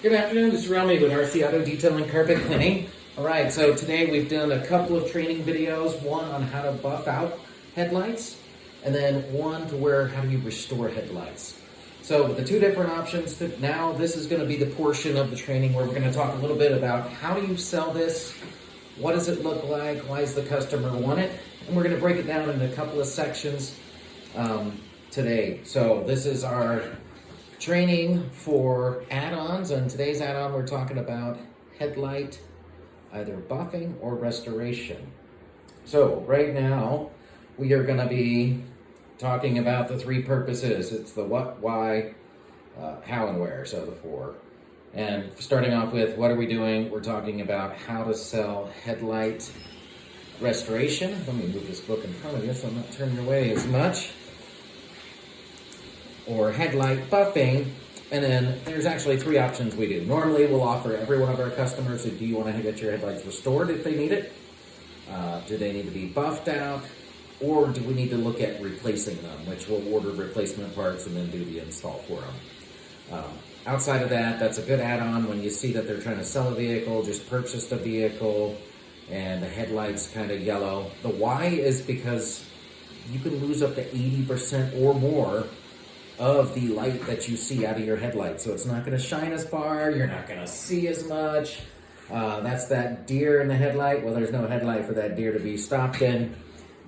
Good afternoon, this is Rami with RC Auto Detail and Carpet Cleaning. Alright, so today we've done a couple of training videos, one on how to buff out headlights, and then one to where how do you restore headlights. So with the two different options, now this is going to be the portion of the training where we're going to talk a little bit about how do you sell this, what does it look like, why does the customer want it, and we're going to break it down into a couple of sections today. So this is our training for add-ons, and today's add-on we're talking about headlight either buffing or restoration. So right now we are going to be talking about the three purposes. It's the what, why, how, and where, so the four. And starting off with what are we doing, we're talking about how to sell headlight restoration. Let me move this book in front of you so I'm not turning away as much. Or headlight buffing, and then there's actually three options we do. Normally we'll offer every one of our customers, do you want to get your headlights restored if they need it? Do they need to be buffed out? Or do we need to look at replacing them, which we'll order replacement parts and then do the install for them. Outside of that, that's a good add-on when you see that they're trying to sell a vehicle, just purchased a vehicle, and the headlight's kind of yellow. The why is because you can lose up to 80% or more of the light that you see out of your headlight. So it's not going to shine as far, you're not going to see as much. That's that deer in the headlight. Well, there's no headlight for that deer to be stopped in.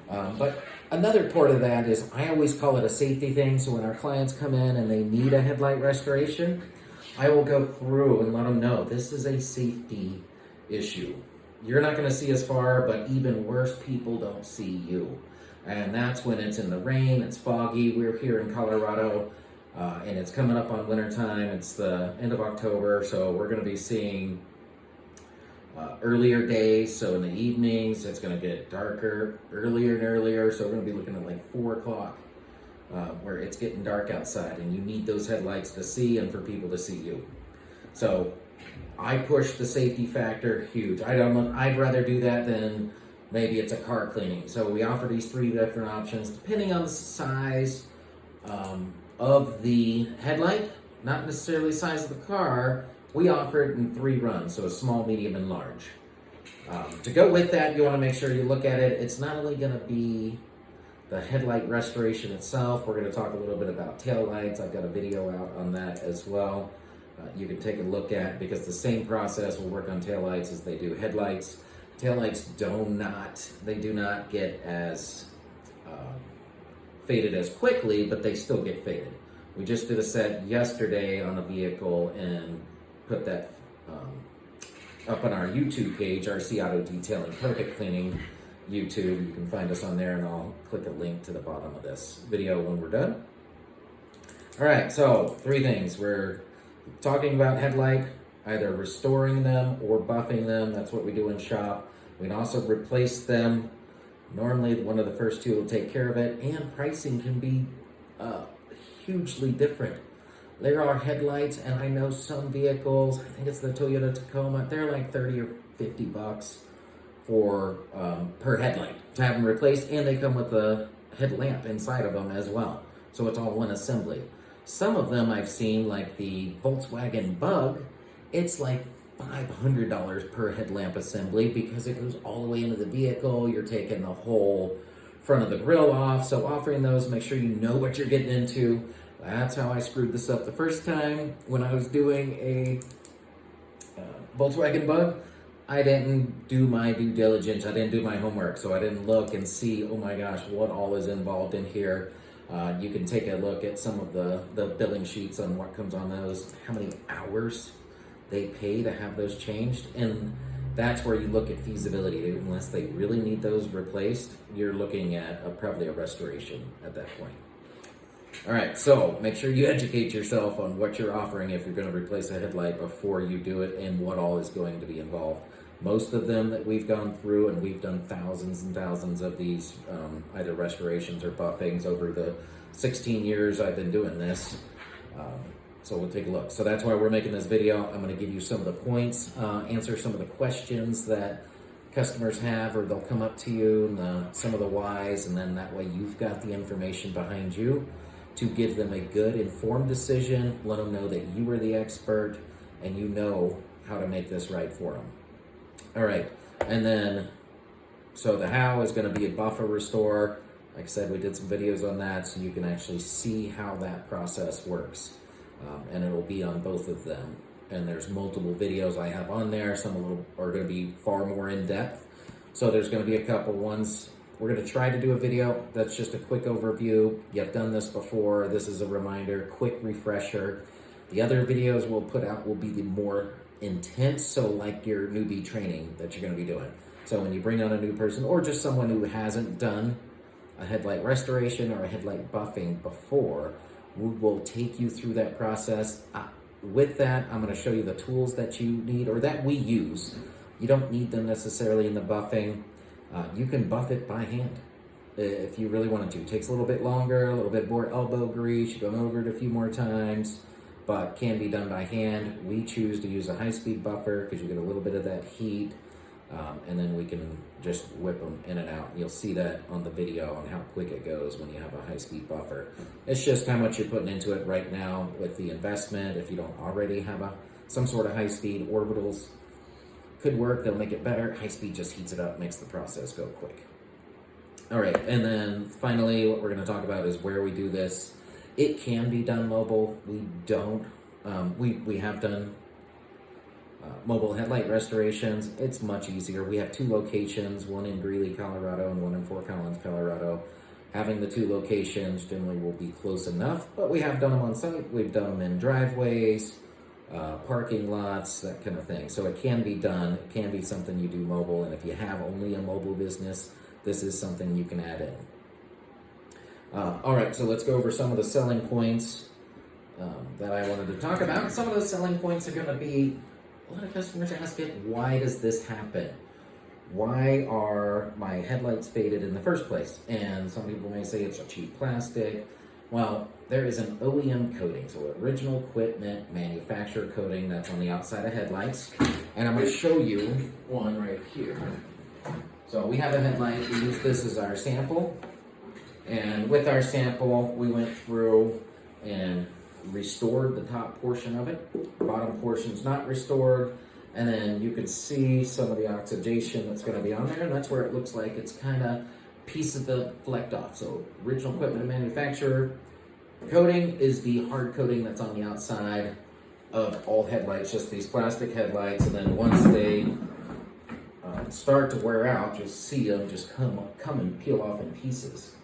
But another part of that is I always call it a safety thing. So when our clients come in and they need a headlight restoration, I will go through and let them know this is a safety issue. You're not going to see as far, but even worse, people don't see you. And that's when it's in the rain, it's foggy. We're here in Colorado, and it's coming up on winter time. It's the end of October, so we're going to be seeing earlier days. So in the evenings, it's going to get darker earlier and earlier. So we're going to be looking at like 4 o'clock, where it's getting dark outside, and you need those headlights to see and for people to see you. So I push the safety factor huge. I'd rather do that than maybe it's a car cleaning. So we offer these three different options depending on the size of the headlight, not necessarily the size of the car. We offer it in 3 runs, so a small, medium, and large. To go with that, you want to make sure you look at it. It's not only going to be the headlight restoration itself. We're going to talk a little bit about tail lights. I've got a video out on that as well. You can take a look at, because the same process will work on tail lights as they do headlights. Taillights do not get as faded as quickly, but they still get faded. We just did a set yesterday on a vehicle and put that up on our YouTube page, RC Auto Detail and Carpet Cleaning YouTube. You can find us on there, and I'll click a link to the bottom of this video when we're done. All right, so 3 things. We're talking about headlight, either restoring them or buffing them. That's what we do in shop. We can also replace them. Normally, one of the first 2 will take care of it, and pricing can be hugely different. There are headlights, and I know some vehicles, I think it's the Toyota Tacoma, they're like 30 or 50 bucks for per headlight to have them replaced, and they come with a headlamp inside of them as well. So it's all one assembly. Some of them I've seen, like the Volkswagen Bug, it's like $500 per headlamp assembly because it goes all the way into the vehicle. You're taking the whole front of the grill off. So offering those, make sure you know what you're getting into. That's how I screwed this up the first time when I was doing a Volkswagen Bug. I didn't do my due diligence. I didn't do my homework. So I didn't look and see, oh my gosh, what all is involved in here. You can take a look at some of the billing sheets on what comes on those, how many hours they pay to have those changed, and that's where you look at feasibility. Unless they really need those replaced, you're looking at probably a restoration at that point. All right, so make sure you educate yourself on what you're offering if you're going to replace a headlight before you do it, and what all is going to be involved. Most of them that we've gone through, and we've done thousands and thousands of these either restorations or buffings over the 16 years I've been doing this. So we'll take a look. So that's why we're making this video. I'm going to give you some of the points, answer some of the questions that customers have, or they'll come up to you, and some of the whys, and then that way you've got the information behind you to give them a good informed decision, let them know that you are the expert, and you know how to make this right for them. All right, and then, so the how is going to be a buffer restore. Like I said, we did some videos on that, so you can actually see how that process works. And it'll be on both of them. And there's multiple videos I have on there. Some are going to be far more in depth. So there's going to be a couple ones. We're going to try to do a video that's just a quick overview. You've done this before. This is a reminder, quick refresher. The other videos we'll put out will be the more intense, so like your newbie training that you're going to be doing. So when you bring on a new person or just someone who hasn't done a headlight restoration or a headlight buffing before, we will take you through that process. With that, I'm going to show you the tools that you need or that we use. You don't need them necessarily in the buffing. You can buff it by hand if you really wanted to. It takes a little bit longer, a little bit more elbow grease. You go over it a few more times, but can be done by hand. We choose to use a high-speed buffer because you get a little bit of that heat, and then we can just whip them in and out. You'll see that on the video on how quick it goes when you have a high-speed buffer. It's just how much you're putting into it right now with the investment. If you don't already have some sort of high-speed, orbitals could work. They'll make it better. High-speed just heats it up, makes the process go quick. All right, and then finally what we're going to talk about is where we do this. It can be done mobile. We don't. We have done mobile headlight restorations. It's much easier. We have 2 locations, one in Greeley, Colorado, and one in Fort Collins, Colorado. Having the 2 locations generally will be close enough, but we have done them on site. We've done them in driveways, parking lots, that kind of thing. So it can be done. It can be something you do mobile, and if you have only a mobile business, this is something you can add in. All right, so let's go over some of the selling points that I wanted to talk about. Some of the selling points are going to be, a lot of customers ask it, why does this happen? Why are my headlights faded in the first place? And some people may say it's a cheap plastic. Well, there is an OEM coating, so original equipment manufacturer coating that's on the outside of headlights. And I'm going to show you one right here. So we have a headlight. We use this as our sample. And with our sample, we went through and restored the top portion of it. The bottom portion's not restored. And then you can see some of the oxidation that's going to be on there. And that's where it looks like it's kind of pieces that flecked off. So original equipment and manufacturer coating is the hard coating that's on the outside of all headlights, just these plastic headlights. And then once they start to wear out, you'll see them just come and peel off in pieces.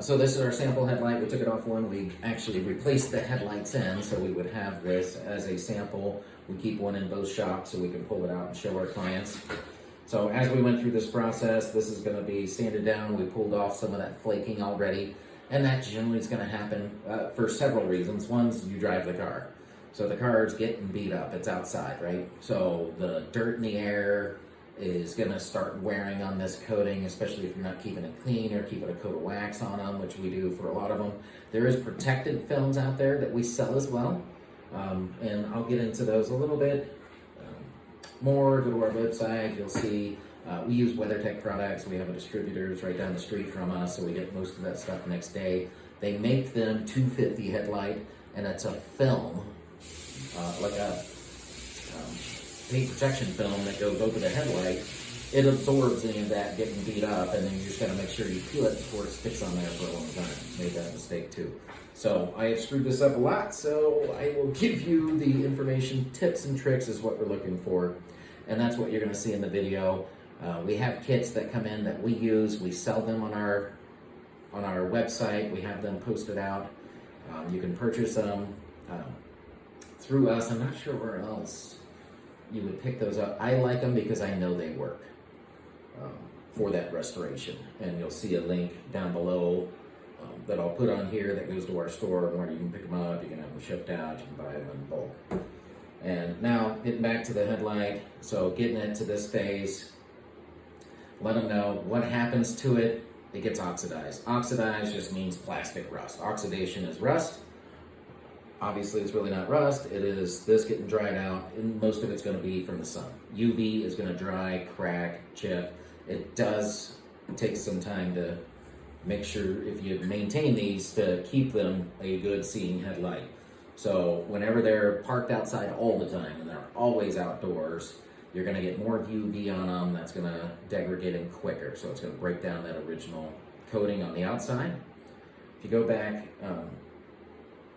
So this is our sample headlight. We took it off one. We actually replaced the headlights in, so we would have this as a sample. We keep one in both shops so we can pull it out and show our clients. So as we went through this process, this is going to be sanded down. We pulled off some of that flaking already, and that generally is going to happen for several reasons. One's you drive the car. So the car is getting beat up. It's outside, right? So the dirt in the air is going to start wearing on this coating, especially if you're not keeping it clean or keeping a coat of wax on them, which we do for a lot of them. There is protected films out there that we sell as well, and I'll get into those a little bit more. Go to our website, you'll see we use WeatherTech products. We have a distributors right down the street from us, so we get most of that stuff next day. They make them 250 headlight, and it's a film, like a paint protection film that goes over the headlight. It absorbs any of that getting beat up, and then you just got to make sure you peel it before it sticks on there for a long time. Made that mistake too. So I have screwed this up a lot, so I will give you the information. Tips and tricks is what we're looking for, and that's what you're going to see in the video. We have kits that come in that we use. We sell them on our website. We have them posted out. You can purchase them through us. I'm not sure where else you would pick those up. I like them because I know they work for that restoration. And you'll see a link down below that I'll put on here that goes to our store where you can pick them up, you can have them shipped out, you can buy them in bulk. And now, getting back to the headlight, so getting it to this phase, let them know what happens to it. It gets oxidized. Oxidized just means plastic rust. Oxidation is rust. Obviously, it's really not rust. It is this getting dried out, and most of it's going to be from the sun. UV is going to dry, crack, chip. It does take some time to make sure, if you maintain these, to keep them a good seeing headlight. So whenever they're parked outside all the time and they're always outdoors, you're going to get more UV on them. That's going to degrade them quicker. So it's going to break down that original coating on the outside. If you go back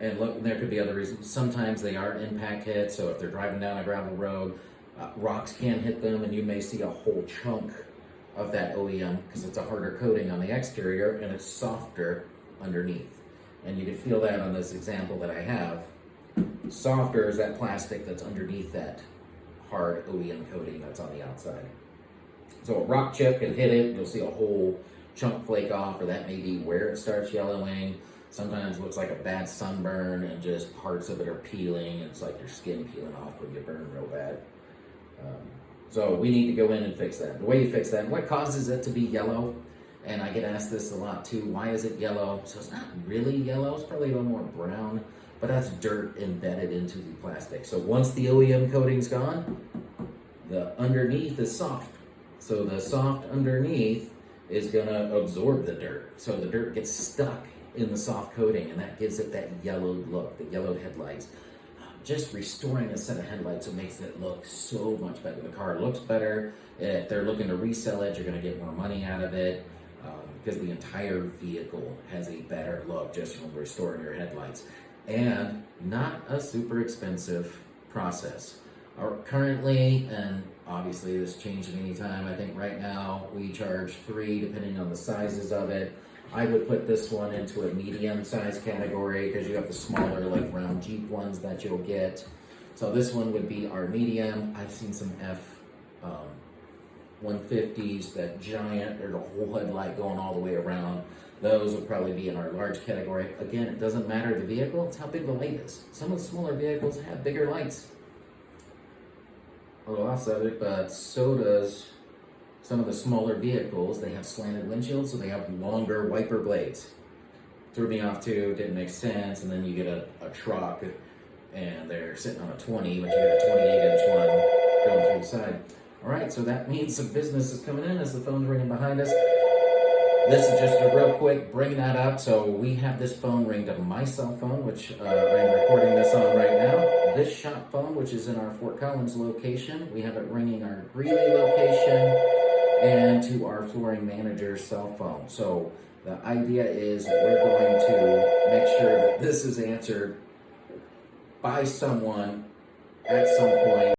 and look, there could be other reasons. Sometimes they are impact hits. So if they're driving down a gravel road, rocks can hit them and you may see a whole chunk of that OEM because it's a harder coating on the exterior and it's softer underneath. And you can feel that on this example that I have. Softer is that plastic that's underneath that hard OEM coating that's on the outside. So a rock chip can hit it, you'll see a whole chunk flake off, or that may be where it starts yellowing. Sometimes it looks like a bad sunburn and just parts of it are peeling. It's like your skin peeling off when you burn real bad. So we need to go in and fix that. The way you fix that, what causes it to be yellow, and I get asked this a lot too, why is it yellow? So it's not really yellow, it's probably a little more brown, but that's dirt embedded into the plastic. So once the OEM coating's gone, the underneath is soft. So the soft underneath is gonna absorb the dirt. So the dirt gets stuck in the soft coating and that gives it that yellowed look, the yellowed headlights. Just restoring a set of headlights, it makes it look so much better. The car looks better. If they're looking to resell it, you're gonna get more money out of it because the entire vehicle has a better look just from restoring your headlights. And not a super expensive process. Currently, and obviously this changing anytime, I think right now we charge $3 depending on the sizes of it. I would put this one into a medium size category because you have the smaller like round Jeep ones that you'll get. So this one would be our medium. I've seen some F-150s, that giant, there's a whole headlight going all the way around. Those would probably be in our large category. Again, it doesn't matter the vehicle, it's how big the light is. Some of the smaller vehicles have bigger lights. A little off subject, but so does some of the smaller vehicles. They have slanted windshields, so they have longer wiper blades. Threw me off too, didn't make sense, and then you get a truck and they're sitting on a 20, but you get a 28-inch one going through the side. All right, so that means some business is coming in as the phone's ringing behind us. This is just a real quick bring that up. So we have this phone ring to my cell phone, which I am recording this on right now. This shop phone, which is in our Fort Collins location, we have it ringing our Greeley location and to our flooring manager's cell phone. So the idea is that we're going to make sure that this is answered by someone at some point.